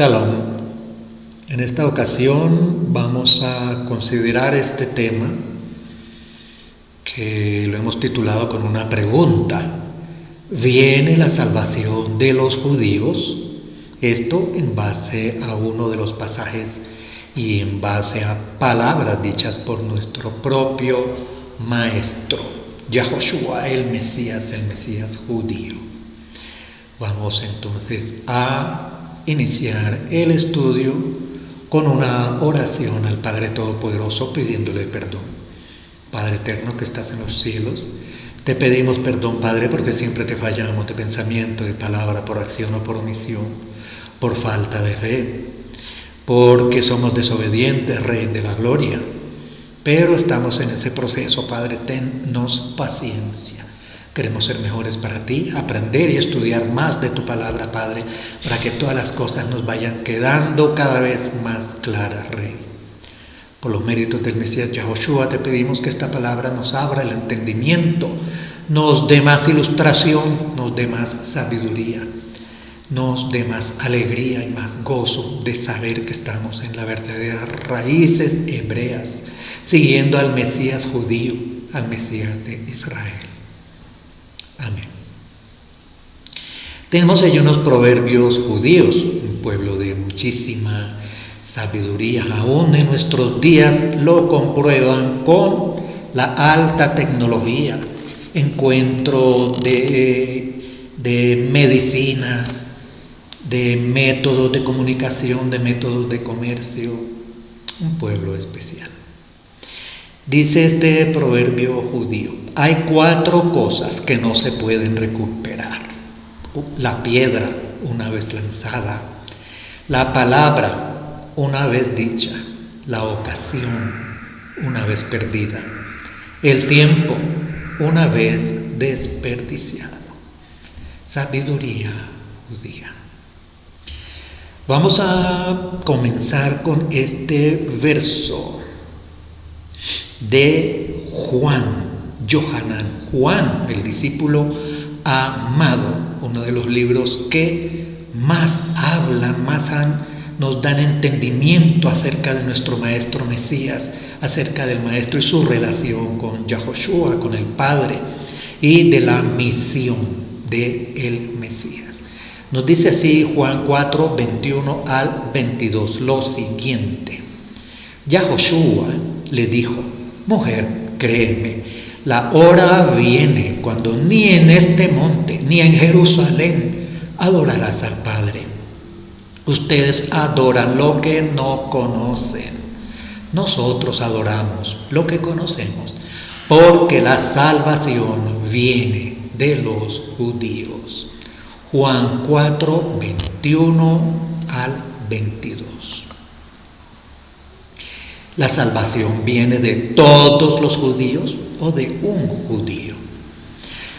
Shalom. En esta ocasión vamos a considerar este tema que lo hemos titulado con una pregunta. ¿Viene la salvación de los judíos? Esto en base a uno de los pasajes y en base a palabras dichas por nuestro propio maestro, Yahoshua, el Mesías judío. Vamos entonces a iniciar el estudio con una oración al Padre Todopoderoso pidiéndole perdón. Padre eterno que estás en los cielos, te pedimos perdón, Padre, porque siempre te fallamos de pensamiento, de palabra, por acción o por omisión, por falta de fe, porque somos desobedientes, Rey de la Gloria. Pero estamos en ese proceso, Padre, tennos paciencia. Queremos ser mejores para ti, aprender y estudiar más de tu palabra, Padre, para que todas las cosas nos vayan quedando cada vez más claras, Rey. Por los méritos del Mesías Yahoshua te pedimos que esta palabra nos abra el entendimiento, nos dé más ilustración, nos dé más sabiduría, nos dé más alegría y más gozo de saber que estamos en las verdaderas raíces hebreas, siguiendo al Mesías judío, al Mesías de Israel. Amén. Tenemos ahí unos proverbios judíos, un pueblo de muchísima sabiduría. Aún en nuestros días lo comprueban con la alta tecnología, encuentro de medicinas, de métodos de comunicación, de métodos de comercio. Un pueblo especial. Dice este proverbio judío: hay 4 cosas que no se pueden recuperar: la piedra una vez lanzada, la palabra una vez dicha, la ocasión una vez perdida, el tiempo una vez desperdiciado. Sabiduría judía. Vamos a comenzar con este verso de Juan, el discípulo amado, uno de los libros que más hablan, nos dan entendimiento acerca de nuestro maestro Mesías, acerca del maestro y su relación con Yahoshua, con el Padre, y de la misión del Mesías. Nos dice así Juan 4, 21 al 22, lo siguiente: Yahoshua le dijo: mujer, créeme, la hora viene cuando ni en este monte ni en Jerusalén adorarás al Padre. Ustedes adoran lo que no conocen. Nosotros adoramos lo que conocemos, porque la salvación viene de los judíos. Juan 4, 21 al 22. ¿La salvación viene de todos los judíos o de un judío?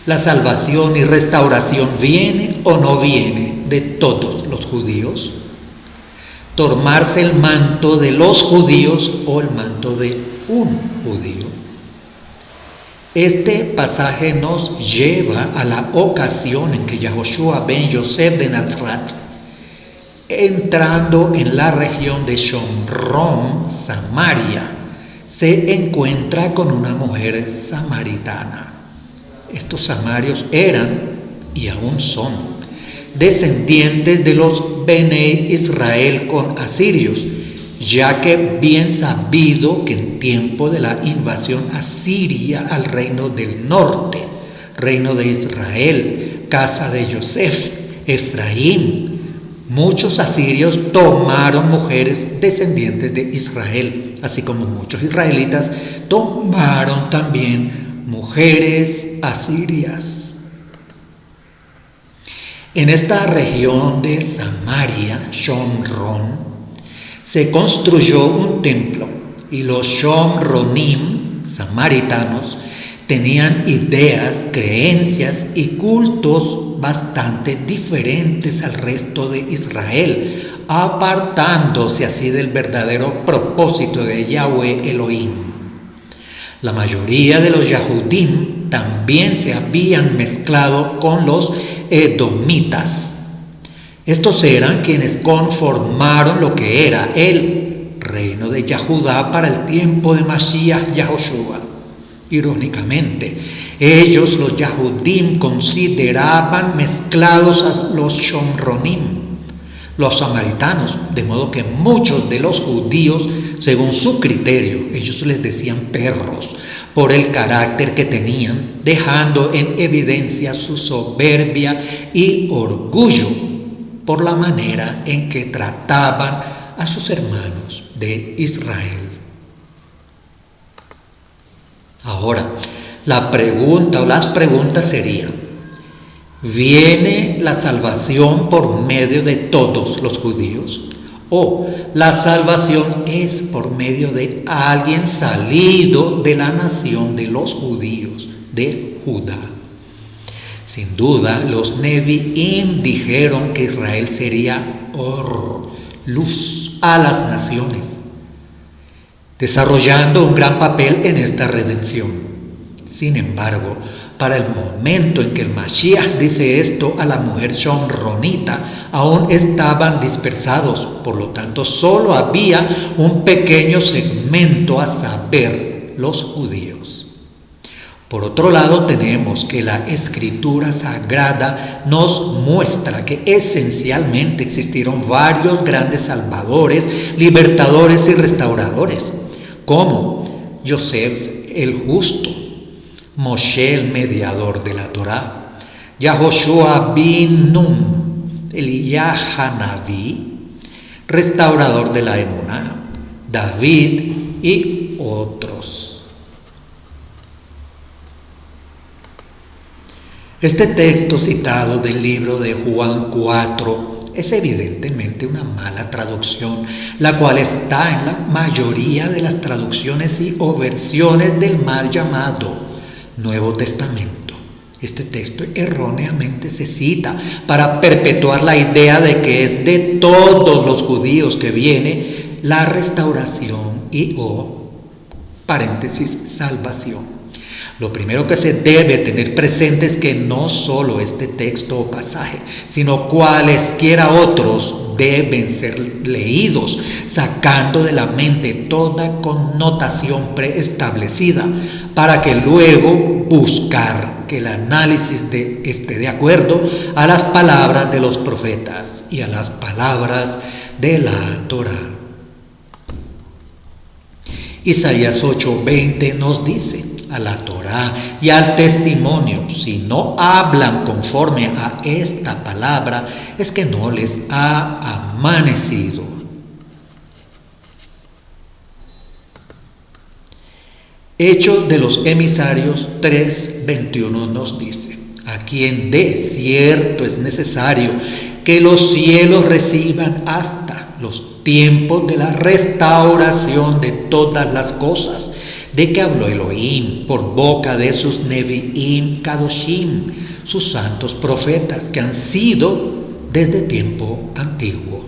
¿La salvación y restauración viene o no viene de todos los judíos? ¿Tomarse el manto de los judíos o el manto de un judío? Este pasaje nos lleva a la ocasión en que Yahoshua ben Yosef de Nazaret, entrando en la región de Shomron, Samaria, se encuentra con una mujer samaritana. Estos samarios eran, y aún son, descendientes de los Bene Israel con asirios, ya que bien sabido que en tiempo de la invasión asiria al reino del norte, reino de Israel, casa de Yosef, Efraín, muchos asirios tomaron mujeres descendientes de Israel, así como muchos israelitas tomaron también mujeres asirias. En esta región de Samaria, Shomron, se construyó un templo y los Shomronim, samaritanos, tenían ideas, creencias y cultos bastante diferentes al resto de Israel, apartándose así del verdadero propósito de Yahweh Elohim. La mayoría de los Yahudim también se habían mezclado con los edomitas. Estos eran quienes conformaron lo que era el reino de Yahudá para el tiempo de Mashiach Yahoshua. Irónicamente, ellos, los Yahudim, consideraban mezclados a los Shomronim, los samaritanos, de modo que muchos de los judíos, según su criterio, ellos les decían perros, por el carácter que tenían, dejando en evidencia su soberbia y orgullo por la manera en que trataban a sus hermanos de Israel. Ahora, la pregunta o las preguntas serían: ¿viene la salvación por medio de todos los judíos? ¿O la salvación es por medio de alguien salido de la nación de los judíos, de Judá? Sin duda, los Nevi'im dijeron que Israel sería luz a las naciones, desarrollando un gran papel en esta redención. Sin embargo, para el momento en que el Mashiach dice esto a la mujer shomronita, aún estaban dispersados, por lo tanto solo había un pequeño segmento, a saber, los judíos. Por otro lado, tenemos que la Escritura Sagrada nos muestra que esencialmente existieron varios grandes salvadores, libertadores y restauradores, como Yosef el justo, Moshe el mediador de la Torá, Yahoshua bin Nun, Elías Hanaví, restaurador de la Emuná, David y otros. Este texto citado del libro de Juan 4 es evidentemente una mala traducción, la cual está en la mayoría de las traducciones o versiones del mal llamado Nuevo Testamento. Este texto erróneamente se cita para perpetuar la idea de que es de todos los judíos que viene la restauración y salvación. Lo primero que se debe tener presente es que no solo este texto o pasaje, sino cualesquiera otros deben ser leídos, sacando de la mente toda connotación preestablecida, para que luego buscar que el análisis esté de acuerdo a las palabras de los profetas y a las palabras de la Torá. Isaías 8:20 nos dice: a la Torá y al testimonio, si no hablan conforme a esta palabra, es que no les ha amanecido. Hechos de los Emisarios 3:21 nos dice: a quien de cierto es necesario que los cielos reciban hasta los tiempos de la restauración de todas las cosas, de que habló Elohim por boca de sus Nevi'im Kadoshim, sus santos profetas, que han sido desde tiempo antiguo.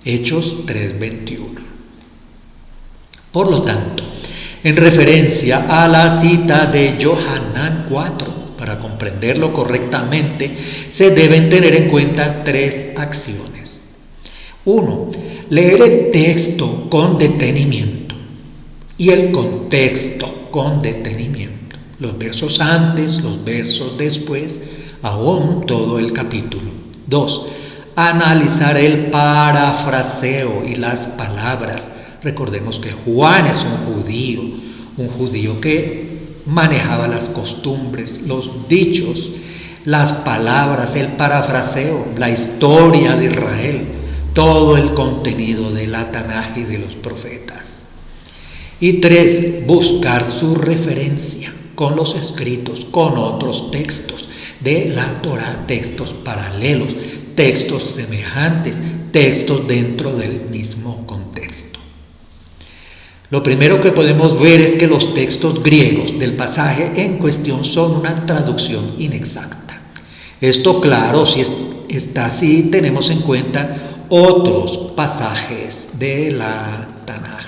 Hechos 3:21. Por lo tanto, en referencia a la cita de Yohanan 4, para comprenderlo correctamente, se deben tener en cuenta tres acciones. 1. Leer el texto con detenimiento y el contexto con detenimiento. Los versos antes, los versos después, aún todo el capítulo. 2. Analizar el parafraseo y las palabras. Recordemos que Juan es un judío que manejaba las costumbres, los dichos, las palabras, el parafraseo, la historia de Israel, todo el contenido de la Tanaj y de los profetas. Y 3, buscar su referencia con los escritos, con otros textos de la Torá, textos paralelos, textos semejantes, textos dentro del mismo contexto. Lo primero que podemos ver es que los textos griegos del pasaje en cuestión son una traducción inexacta. Esto, claro, si está así, tenemos en cuenta otros pasajes de la Tanaj.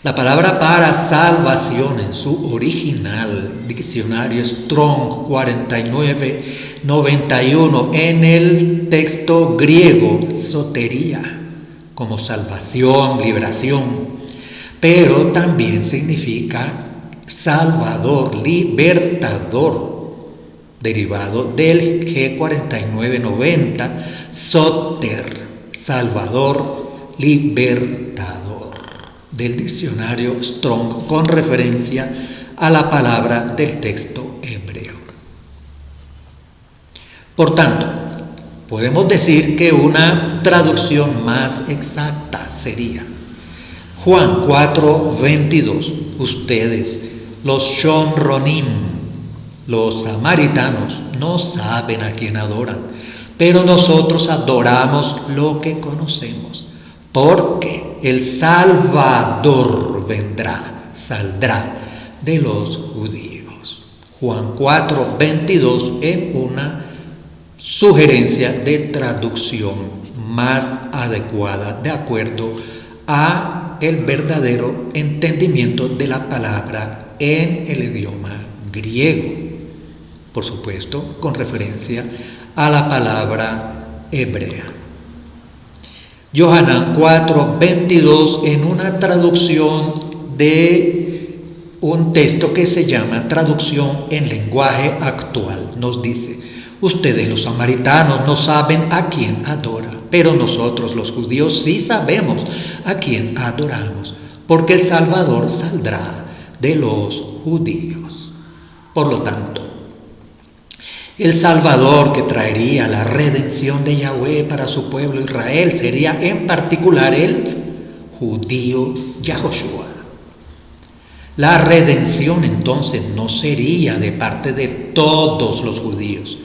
La palabra para salvación en su original, diccionario Strong 4991, en el texto griego, sotería, como salvación, liberación, pero también significa salvador, libertador, derivado del G4990, soter, salvador, libertador, del diccionario Strong con referencia a la palabra del texto hebreo. Por tanto, podemos decir que una traducción más exacta sería Juan 4:22. Ustedes, los Shomronim, los samaritanos, no saben a quién adoran, pero nosotros adoramos lo que conocemos, porque el Salvador saldrá de los judíos. Juan 4:22 en una sugerencia de traducción más adecuada de acuerdo a el verdadero entendimiento de la palabra en el idioma griego, por supuesto con referencia a la palabra hebrea. Yohanan 4:22 en una traducción de un texto que se llama traducción en lenguaje actual nos dice: ustedes los samaritanos no saben a quién adoran, pero nosotros los judíos sí sabemos a quién adoramos, porque el Salvador saldrá de los judíos. Por lo tanto, el Salvador que traería la redención de Yahweh para su pueblo Israel sería en particular el judío Yahoshua. La redención entonces no sería de parte de todos los judíos.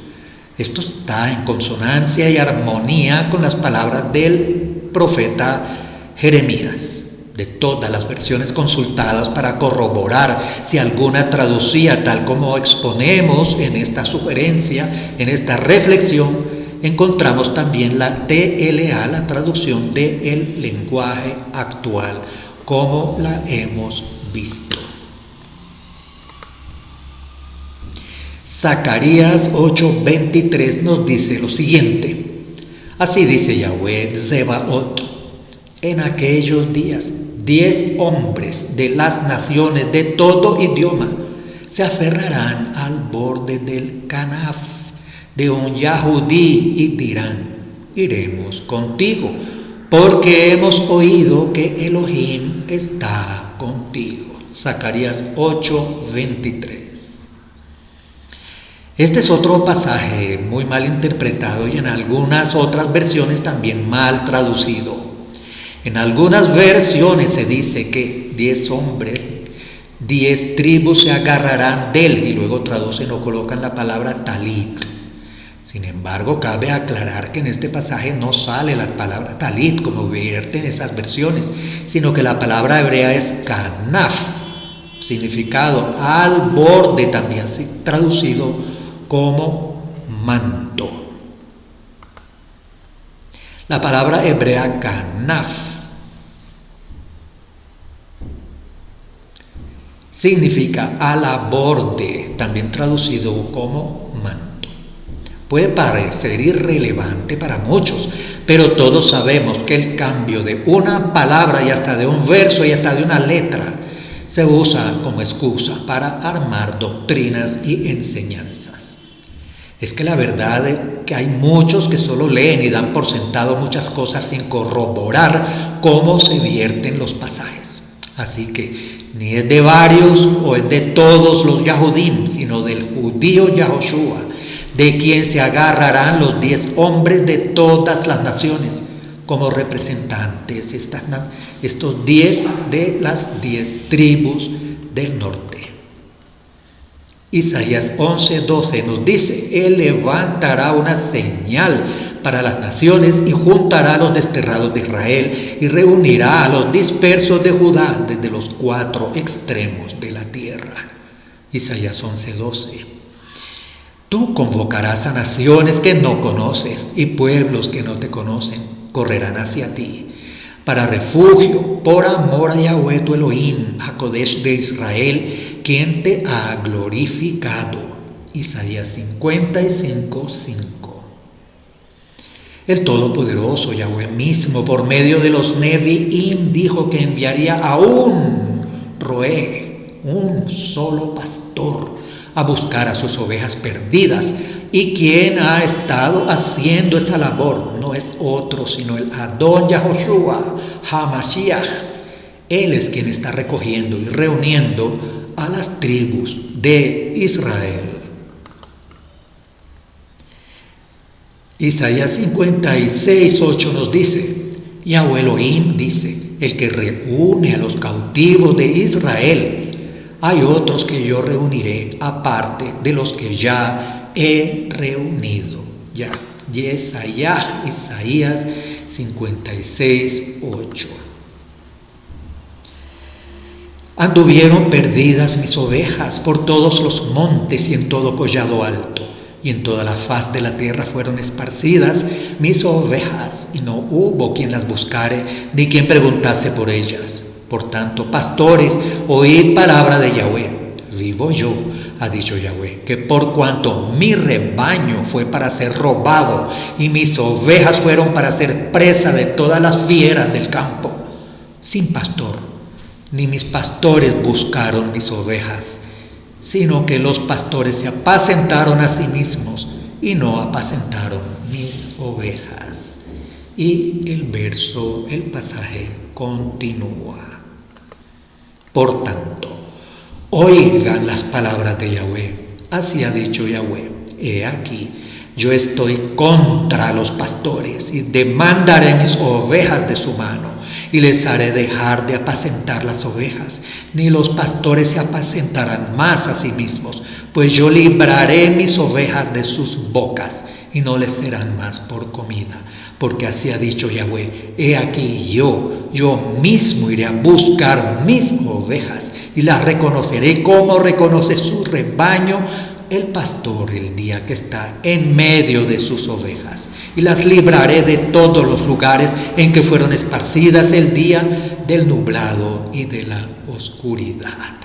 Esto está en consonancia y armonía con las palabras del profeta Jeremías. De todas las versiones consultadas para corroborar si alguna traducía tal como exponemos en esta sugerencia, en esta reflexión, encontramos también la TLA, la traducción del lenguaje actual, como la hemos visto. Zacarías 8:23 nos dice lo siguiente: así dice Yahweh Zebaot, en aquellos días 10 hombres de las naciones de todo idioma se aferrarán al borde del canaf de un Yahudí y dirán: iremos contigo, porque hemos oído que Elohim está contigo. Zacarías 8:23. Este es otro pasaje muy mal interpretado y en algunas otras versiones también mal traducido. En algunas versiones se dice que 10 hombres, 10 tribus se agarrarán de él, y luego traducen o colocan la palabra talit. Sin embargo, cabe aclarar que en este pasaje no sale la palabra talit como vierten esas versiones, sino que la palabra hebrea es kanaf, significado al borde, también traducido como manto. La palabra hebrea kanaf significa a la borde, también traducido como manto. Puede parecer irrelevante para muchos, pero todos sabemos que el cambio de una palabra y hasta de un verso y hasta de una letra se usa como excusa para armar doctrinas y enseñanzas. Es que la verdad es que hay muchos que solo leen y dan por sentado muchas cosas sin corroborar cómo se vierten los pasajes. Así que ni es de varios o es de todos los Yahudim, sino del judío Yahoshua, de quien se agarrarán los 10 hombres de todas las naciones como representantes, estos 10 de las 10 tribus del norte. Isaías 11:12 nos dice: Él levantará una señal para las naciones y juntará a los desterrados de Israel y reunirá a los dispersos de Judá desde los 4 extremos de la tierra. Isaías 11:12. Tú convocarás a naciones que no conoces y pueblos que no te conocen correrán hacia ti para refugio, por amor a Yahweh tu Elohim, Hakodesh de Israel, quien te ha glorificado. Isaías 55:5. El Todopoderoso Yahweh mismo, por medio de los Nevi'im, dijo que enviaría a un roé, un solo pastor, a buscar a sus ovejas perdidas. Y quien ha estado haciendo esa labor no es otro sino el Adón Yahoshua HaMashiach. Él es quien está recogiendo y reuniendo a las tribus de Israel. Isaías 56:8 nos dice: Yahweh Elohim dice, el que reúne a los cautivos de Israel. Hay otros que yo reuniré aparte de los que ya he reunido. Ya, Isaías 56:8. Anduvieron perdidas mis ovejas por todos los montes y en todo collado alto, y en toda la faz de la tierra fueron esparcidas mis ovejas, y no hubo quien las buscare, ni quien preguntase por ellas. Por tanto, pastores, oíd palabra de Yahweh. Vivo yo, ha dicho Yahweh, que por cuanto mi rebaño fue para ser robado, y mis ovejas fueron para ser presa de todas las fieras del campo, sin pastor, ni mis pastores buscaron mis ovejas, sino que los pastores se apacentaron a sí mismos y no apacentaron mis ovejas. Y el pasaje continúa. Por tanto, oigan las palabras de Yahweh. Así ha dicho Yahweh: he aquí, yo estoy contra los pastores y demandaré mis ovejas de su mano, y les haré dejar de apacentar las ovejas, ni los pastores se apacentarán más a sí mismos, pues yo libraré mis ovejas de sus bocas, y no les serán más por comida. Porque así ha dicho Yahweh: he aquí yo mismo iré a buscar mis ovejas, y las reconoceré como reconoce su rebaño el pastor el día que está en medio de sus ovejas, y las libraré de todos los lugares en que fueron esparcidas el día del nublado y de la oscuridad.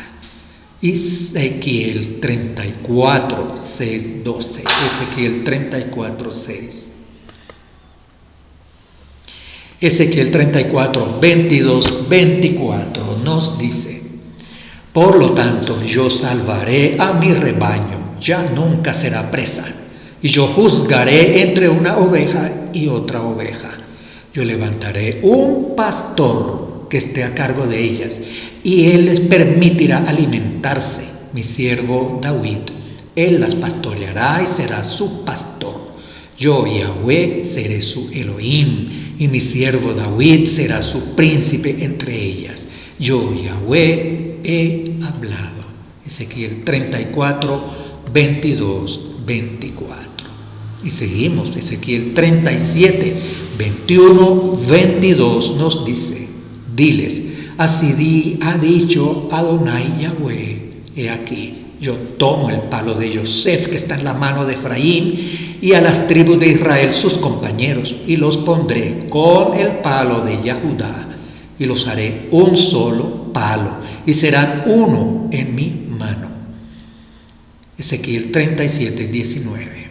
Ezequiel 34:6-12. Ezequiel 34:6. Ezequiel 34:22-24 nos dice: por lo tanto, yo salvaré a mi rebaño, ya nunca será presa, y yo juzgaré entre una oveja y otra oveja. Yo levantaré un pastor que esté a cargo de ellas, y él les permitirá alimentarse, mi siervo David. Él las pastoreará y será su pastor. Yo, Yahweh, seré su Elohim, y mi siervo David será su príncipe entre ellas. Yo, Yahweh, he hablado. Ezequiel 34:22-24. Y seguimos. Ezequiel 37:21-22 nos dice: diles, así ha dicho Adonai Yahweh: he aquí, yo tomo el palo de Yosef que está en la mano de Efraín, y a las tribus de Israel sus compañeros, y los pondré con el palo de Yahudá, y los haré un solo palo, y serán uno en mi mano. Ezequiel 37:19.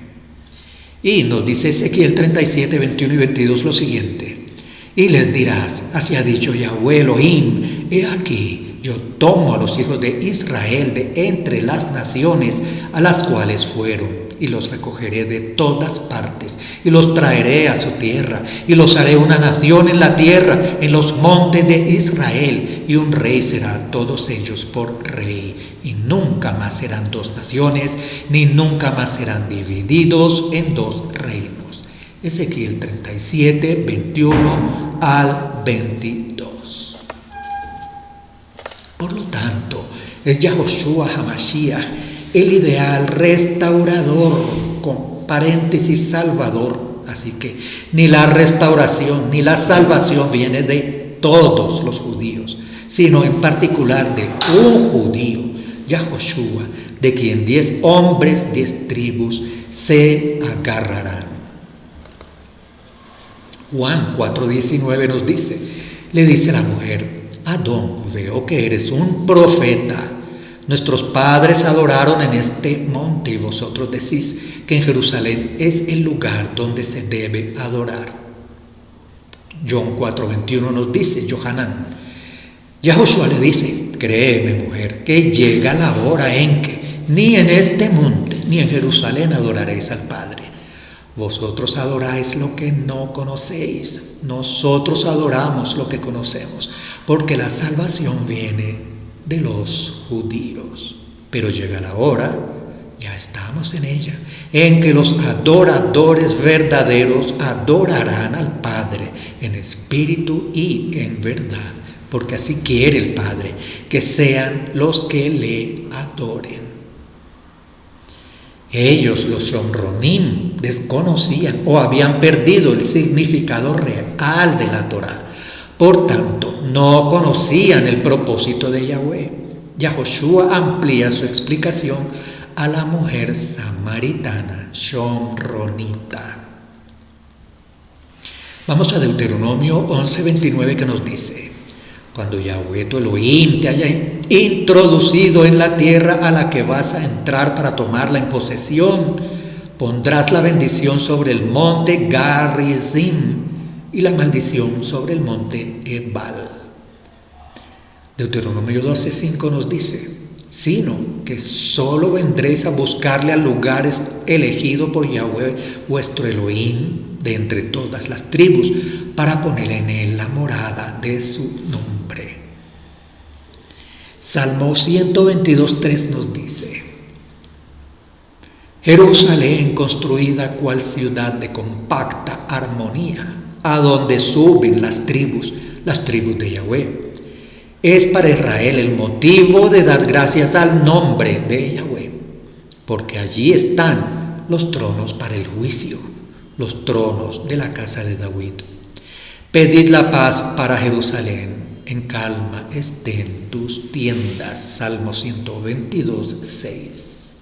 Y nos dice Ezequiel 37:21-22 lo siguiente: y les dirás, así ha dicho Yahweh Elohim: he aquí, yo tomo a los hijos de Israel de entre las naciones a las cuales fueron, y los recogeré de todas partes, y los traeré a su tierra, y los haré una nación en la tierra, en los montes de Israel, y un rey será a todos ellos por rey, y nunca más serán dos naciones, ni nunca más serán divididos en dos reinos. Ezequiel 37:21-22. Por lo tanto, es Yahoshua HaMashiach el ideal restaurador, con paréntesis salvador. Así que ni la restauración ni la salvación viene de todos los judíos, sino en particular de un judío, Yahoshua, de quien 10 hombres, 10 tribus se agarrarán. Juan 4:19 nos dice: Le dice la mujer: Adón, veo que eres un profeta. Nuestros padres adoraron en este monte y vosotros decís que en Jerusalén es el lugar donde se debe adorar. John 4:21 nos dice, Johanán. Yahoshua le dice: créeme, mujer, que llega la hora en que ni en este monte ni en Jerusalén adoraréis al Padre. Vosotros adoráis lo que no conocéis, nosotros adoramos lo que conocemos, porque la salvación viene de los judíos. Pero llega la hora, ya estamos en ella, en que los adoradores verdaderos adorarán al Padre en espíritu y en verdad, porque así quiere el Padre, que sean los que le adoren. Ellos, los Shomronim, desconocían o habían perdido el significado real de la Torá. Por tanto, no conocían el propósito de Yahweh. Yahoshua amplía su explicación a la mujer samaritana Shomronita. Vamos a Deuteronomio 11:29, que nos dice: cuando Yahweh tu Elohim te haya introducido en la tierra a la que vas a entrar para tomarla en posesión, pondrás la bendición sobre el monte Garizim y la maldición sobre el monte Ebal. Deuteronomio 12:5 nos dice: sino que solo vendréis a buscarle al lugar elegido por Yahweh vuestro Elohim de entre todas las tribus, para poner en él la morada de su nombre. Salmo 122:3 nos dice: Jerusalén construida cual ciudad de compacta armonía, a donde suben las tribus de Yahweh. Es para Israel el motivo de dar gracias al nombre de Yahweh, porque allí están los tronos para el juicio, los tronos de la casa de David. Pedid la paz para Jerusalén, en calma estén tus tiendas. Salmo 122:6.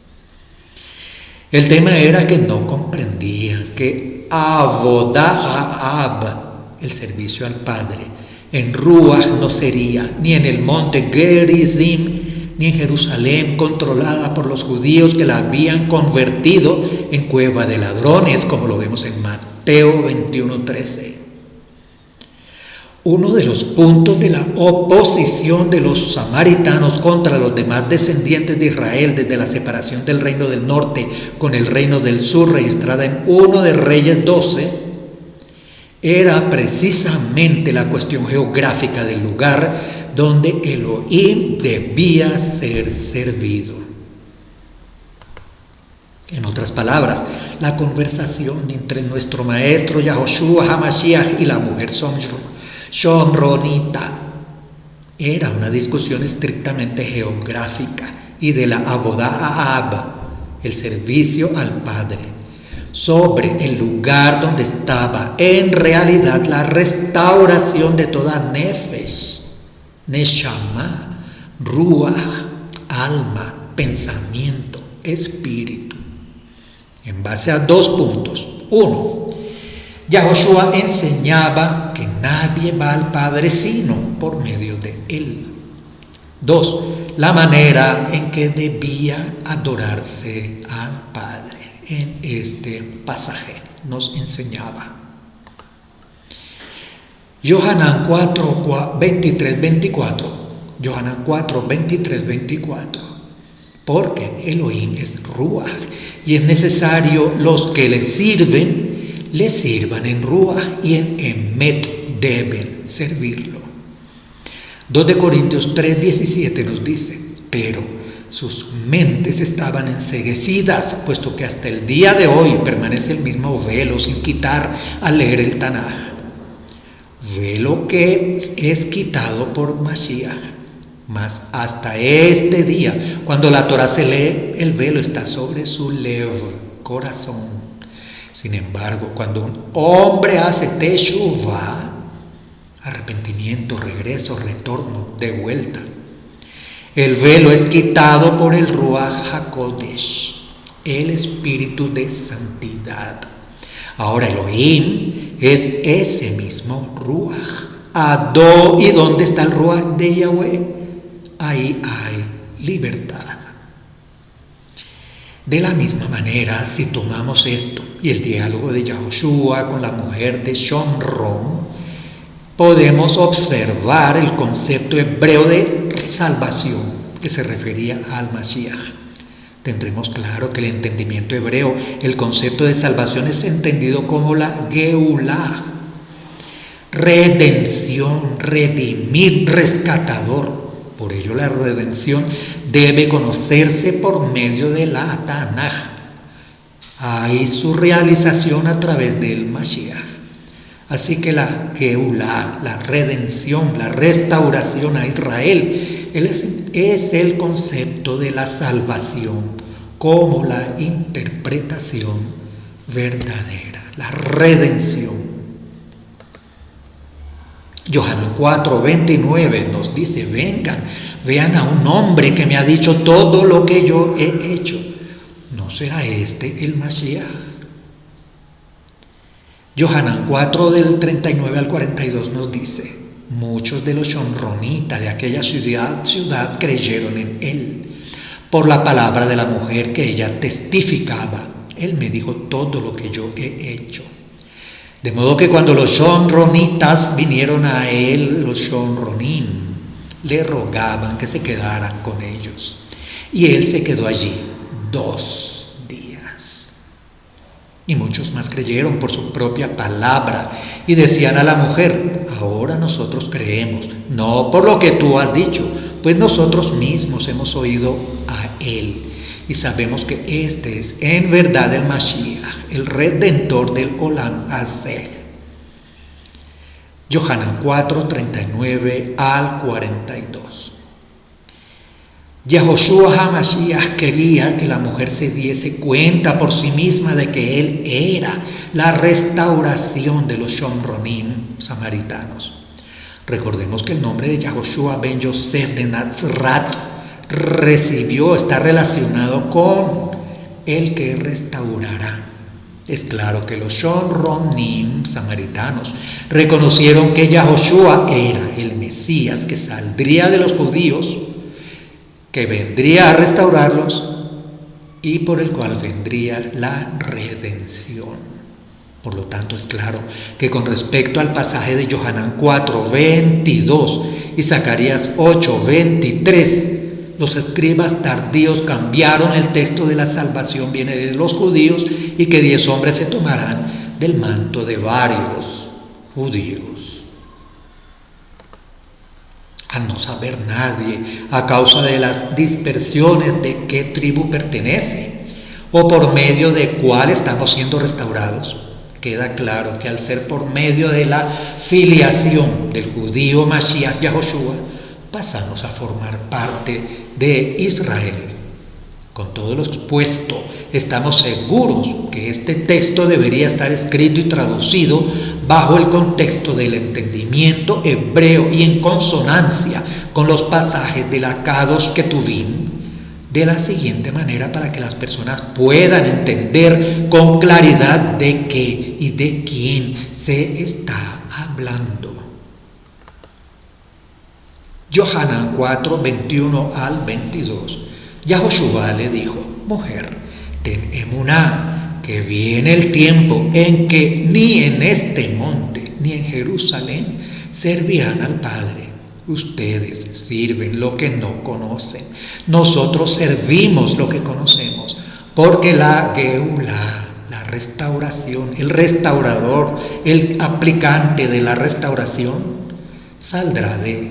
El tema era que no comprendían que Avodah Ha'ab, el servicio al Padre, en Ruach no sería, ni en el monte Gerizim, ni en Jerusalén controlada por los judíos que la habían convertido en cueva de ladrones, como lo vemos en Mateo 21:13. Uno de los puntos de la oposición de los samaritanos contra los demás descendientes de Israel desde la separación del reino del norte con el reino del sur, registrada en 1 de Reyes 12, era precisamente la cuestión geográfica del lugar donde Elohim debía ser servido. En otras palabras, la conversación entre nuestro maestro Yahoshua HaMashiach y la mujer Shomronita era una discusión estrictamente geográfica y de la Avodah Ha'ab, el servicio al Padre, sobre el lugar donde estaba en realidad la restauración de toda nefesh, neshama, ruach, alma, pensamiento, espíritu. En base a 2 puntos. 1. Yahoshua enseñaba que nadie va al Padre sino por medio de él. 2. La manera en que debía adorarse al Padre. En este pasaje nos enseñaba. Yohanan 4:23-24. Yohanan 4:23-24. Porque Elohim es Ruach y es necesario los que le sirvan en Ruach y en Emet deben servirlo. 2 de Corintios 3:17 nos dice: pero sus mentes estaban enceguecidas, puesto que hasta el día de hoy permanece el mismo velo sin quitar al leer el Tanaj. Velo que es quitado por Mashiach. Mas hasta este día, cuando la Torah se lee, el velo está sobre su corazón. Sin embargo, cuando un hombre hace teshuvah, arrepentimiento, regreso, retorno, de vuelta, el velo es quitado por el Ruach HaKodesh, el espíritu de santidad. Ahora Elohim es ese mismo Ruach, ¿Y dónde está el Ruach de Yahweh? Ahí hay libertad. De la misma manera, si tomamos esto y el diálogo de Yahoshua con la mujer de Shomron, podemos observar el concepto hebreo de salvación que se refería al Mashiach. Tendremos claro que el entendimiento hebreo, el concepto de salvación es entendido como la Geulah, redención, redimir, rescatador. Por ello la redención debe conocerse por medio de la Tanaj. Hay su realización a través del Mashiach. Así que la Geulah, la redención, la restauración a Israel, es el concepto de la salvación como la interpretación verdadera, la redención. Yohanan 4:29 nos dice: vengan, vean a un hombre que me ha dicho todo lo que yo he hecho. ¿No será este el Mashiach? Yohanan 4 del 39 al 42 nos dice: muchos de los shomronitas de aquella ciudad creyeron en él por la palabra de la mujer que ella testificaba. Él me dijo todo lo que yo he hecho. De modo que cuando los shomronitas vinieron a él, los shomronim le rogaban que se quedaran con ellos. Y él se quedó allí 2 días. Y muchos más creyeron por su propia palabra y decían a la mujer: ahora nosotros creemos, no por lo que tú has dicho, pues nosotros mismos hemos oído a él y sabemos que este es en verdad el Mashiach, el Redentor del Olam Hazeh. Yohanan 4, 39 al 42. Yahoshua HaMashiach quería que la mujer se diese cuenta por sí misma de que él era la restauración de los Shomronim samaritanos. Recordemos que el nombre de Yahoshua ben Yosef de Nazaret está relacionado con el que restaurará. Es claro que los Shomronim samaritanos reconocieron que Yahoshua era el Mesías que saldría de los judíos, que vendría a restaurarlos y por el cual vendría la redención. Por lo tanto, es claro que con respecto al pasaje de Yohanan 4:22 y Zacarías 8:23, los escribas tardíos cambiaron el texto de la salvación viene de los judíos y que 10 hombres se tomarán del manto de varios judíos. Al no saber nadie, a causa de las dispersiones de qué tribu pertenece o por medio de cuál estamos siendo restaurados, queda claro que al ser por medio de la filiación del judío Mashiach Yahoshua, pasamos a formar parte de Israel. Con todo lo expuesto, estamos seguros que este texto debería estar escrito y traducido bajo el contexto del entendimiento hebreo y en consonancia con los pasajes de la Kadosh Ketuvim de la siguiente manera, para que las personas puedan entender con claridad de qué y de quién se está hablando. Yohanan 4:21 al 22. Yahoshua le dijo: mujer, ten emuná, que viene el tiempo en que ni en este monte ni en Jerusalén servirán al Padre. Ustedes sirven lo que no conocen, nosotros servimos lo que conocemos, porque la Geulah, la restauración, el restaurador, el aplicante de la restauración, saldrá de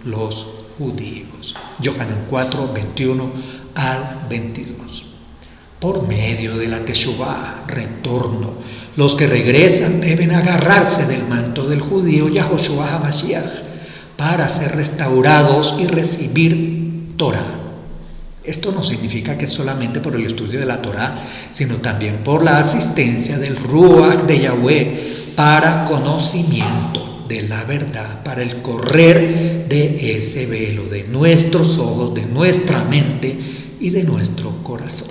los judíos. Yohanan 4:21 al 22. Por medio de la Teshuvah, retorno, los que regresan deben agarrarse del manto del judío Yahoshua HaMashiach para ser restaurados y recibir Torah. Esto no significa que solamente por el estudio de la Torah, sino también por la asistencia del Ruach de Yahweh para conocimiento de la verdad, para el correr de ese velo de nuestros ojos, de nuestra mente y de nuestro corazón.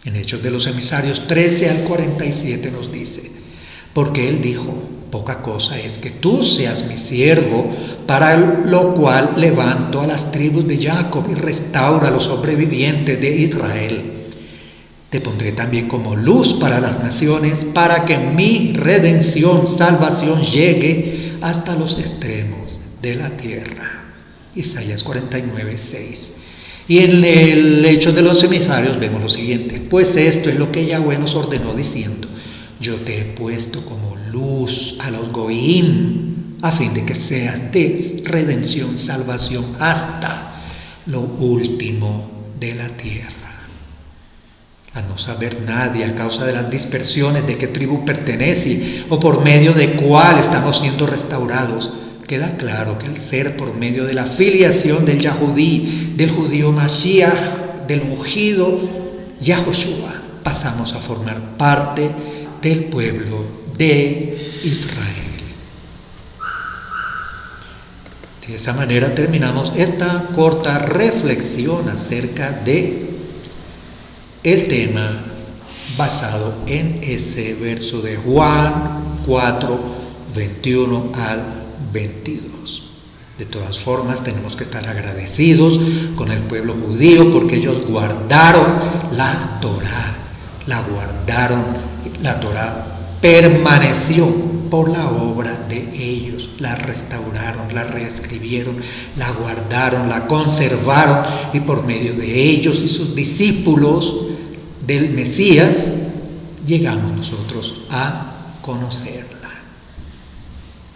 En Hechos de los Emisarios 13 al 47 nos dice: porque él dijo: poca cosa es que tú seas mi siervo, para lo cual levanto a las tribus de Jacob y restauro a los sobrevivientes de Israel. Te pondré también como luz para las naciones, para que mi redención, salvación, llegue hasta los extremos de la tierra. Isaías 49, 6. Y en el Hechos de los Emisarios vemos lo siguiente: pues esto es lo que Yahweh nos ordenó diciendo: yo te he puesto como luz a los goim, a fin de que seas de redención, salvación hasta lo último de la tierra. A no saber nadie, a causa de las dispersiones de qué tribu pertenece o por medio de cuál estamos siendo restaurados, queda claro que el ser por medio de la filiación del Yahudí, del judío Mashiach, del ungido Yahoshua, pasamos a formar parte del pueblo de Israel. De esa manera terminamos esta corta reflexión acerca de el tema basado en ese verso de Juan 4, 21 al 22. De todas formas, tenemos que estar agradecidos con el pueblo judío porque ellos guardaron la Torá, la guardaron, la Torá permaneció por la obra de ellos, la restauraron, la reescribieron, la guardaron, la conservaron, y por medio de ellos y sus discípulos del Mesías llegamos nosotros a conocerla.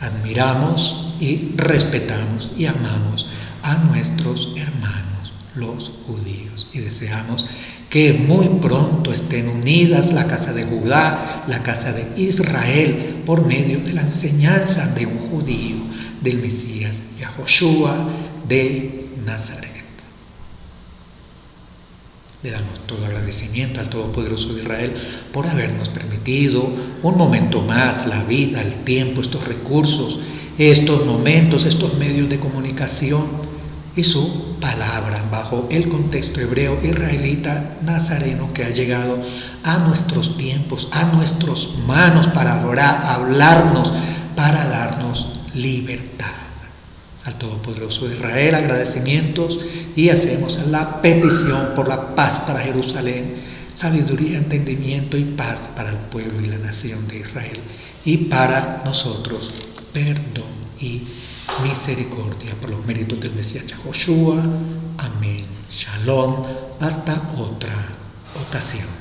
Admiramos y respetamos y amamos a nuestros hermanos, los judíos, y deseamos que muy pronto estén unidas la casa de Judá, la casa de Israel, por medio de la enseñanza de un judío, del Mesías, Yahoshua de Nazaret. Le damos todo agradecimiento al Todopoderoso de Israel por habernos permitido un momento más la vida, el tiempo, estos recursos, estos momentos, estos medios de comunicación y su palabra bajo el contexto hebreo, israelita, nazareno, que ha llegado a nuestros tiempos, a nuestras manos para hablarnos, para darnos libertad. Al Todopoderoso de Israel, agradecimientos, y hacemos la petición por la paz para Jerusalén, sabiduría, entendimiento y paz para el pueblo y la nación de Israel, y para nosotros perdón y misericordia por los méritos del Mesías Yahoshua. Amén. Shalom. Hasta otra ocasión.